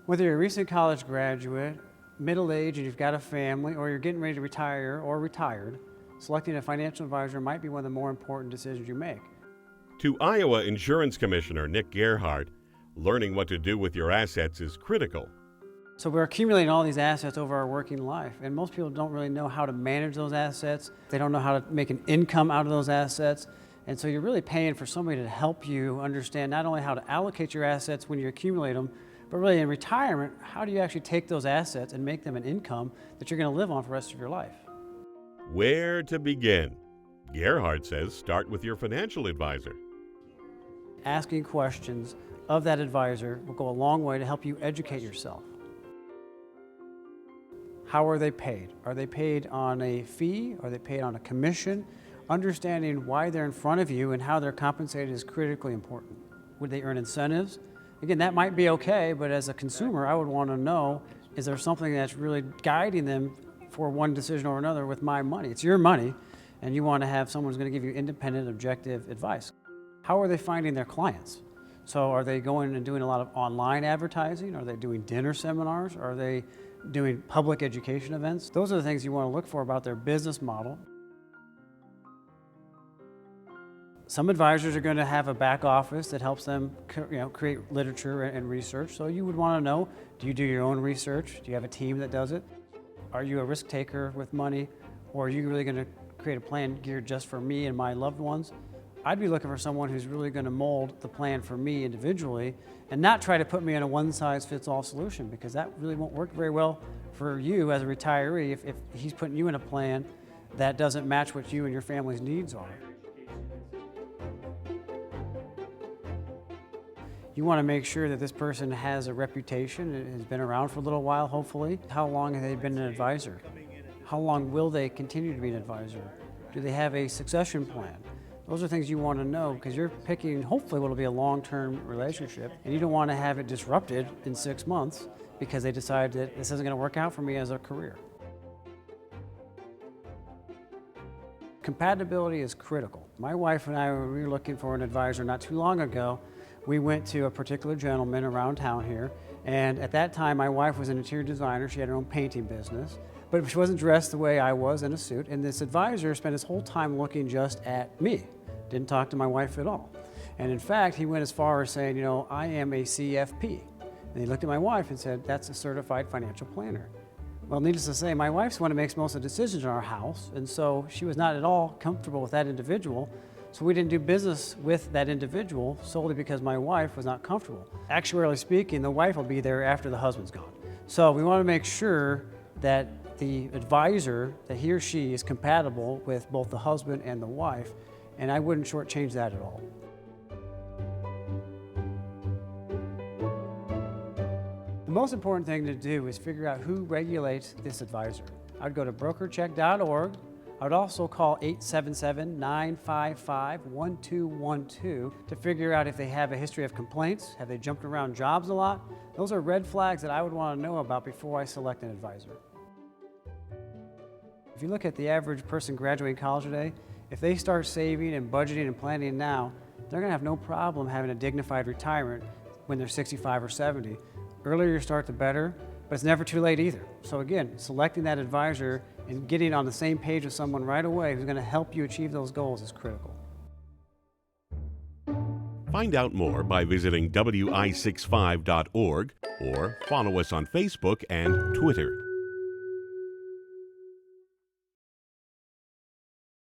Whether you're a recent college graduate, middle age and you've got a family, or you're getting ready to retire or retired, selecting a financial advisor might be one of the more important decisions you make. To Iowa Insurance Commissioner Nick Gerhart, learning what to do with your assets is critical. So we're accumulating all these assets over our working life, and most people don't really know how to manage those assets. They don't know how to make an income out of those assets. And so you're really paying for somebody to help you understand not only how to allocate your assets when you accumulate them, but really in retirement, how do you actually take those assets and make them an income that you're going to live on for the rest of your life? Where to begin? Gerhart says start with your financial advisor. Asking questions of that advisor will go a long way to help you educate yourself. How are they paid? Are they paid on a fee? Are they paid on a commission? Understanding why they're in front of you and how they're compensated is critically important. Would they earn incentives? Again, that might be okay, but as a consumer, I would want to know, is there something that's really guiding them for one decision or another with my money? It's your money, and you want to have someone who's going to give you independent, objective advice. How are they finding their clients? So are they going and doing a lot of online advertising? Are they doing dinner seminars? Are they doing public education events? Those are the things you want to look for about their business model. Some advisors are going to have a back office that helps them create literature and research. So you would want to know, do you do your own research? Do you have a team that does it? Are you a risk taker with money? Or are you really going to create a plan geared just for me and my loved ones? I'd be looking for someone who's really going to mold the plan for me individually and not try to put me in a one-size-fits-all solution, because that really won't work very well for you as a retiree if he's putting you in a plan that doesn't match what you and your family's needs are. You want to make sure that this person has a reputation and has been around for a little while, hopefully. How long have they been an advisor? How long will they continue to be an advisor? Do they have a succession plan? Those are things you want to know, because you're picking hopefully what will be a long-term relationship, and you don't want to have it disrupted in 6 months because they decide that this isn't going to work out for me as a career. Compatibility is critical. My wife and I were looking for an advisor not too long ago. We went to a particular gentleman around town here, and at that time my wife was an interior designer. She had her own painting business, but she wasn't dressed the way I was in a suit, and this advisor spent his whole time looking just at me. Didn't talk to my wife at all. And in fact, he went as far as saying, I am a CFP. And he looked at my wife and said, that's a certified financial planner. Well, needless to say, my wife's the one who makes most of the decisions in our house, and so she was not at all comfortable with that individual. So we didn't do business with that individual solely because my wife was not comfortable. Actuarially speaking, the wife will be there after the husband's gone. So we want to make sure that the advisor, that he or she is compatible with both the husband and the wife, and I wouldn't shortchange that at all. The most important thing to do is figure out who regulates this advisor. I'd go to brokercheck.org. I would also call 877-955-1212 to figure out if they have a history of complaints. Have they jumped around jobs a lot? Those are red flags that I would want to know about before I select an advisor. If you look at the average person graduating college today, if they start saving and budgeting and planning now, they're going to have no problem having a dignified retirement when they're 65 or 70. Earlier you start, the better, but it's never too late either. So again, selecting that advisor and getting on the same page with someone right away who's going to help you achieve those goals is critical. Find out more by visiting wi65.org or follow us on Facebook and Twitter.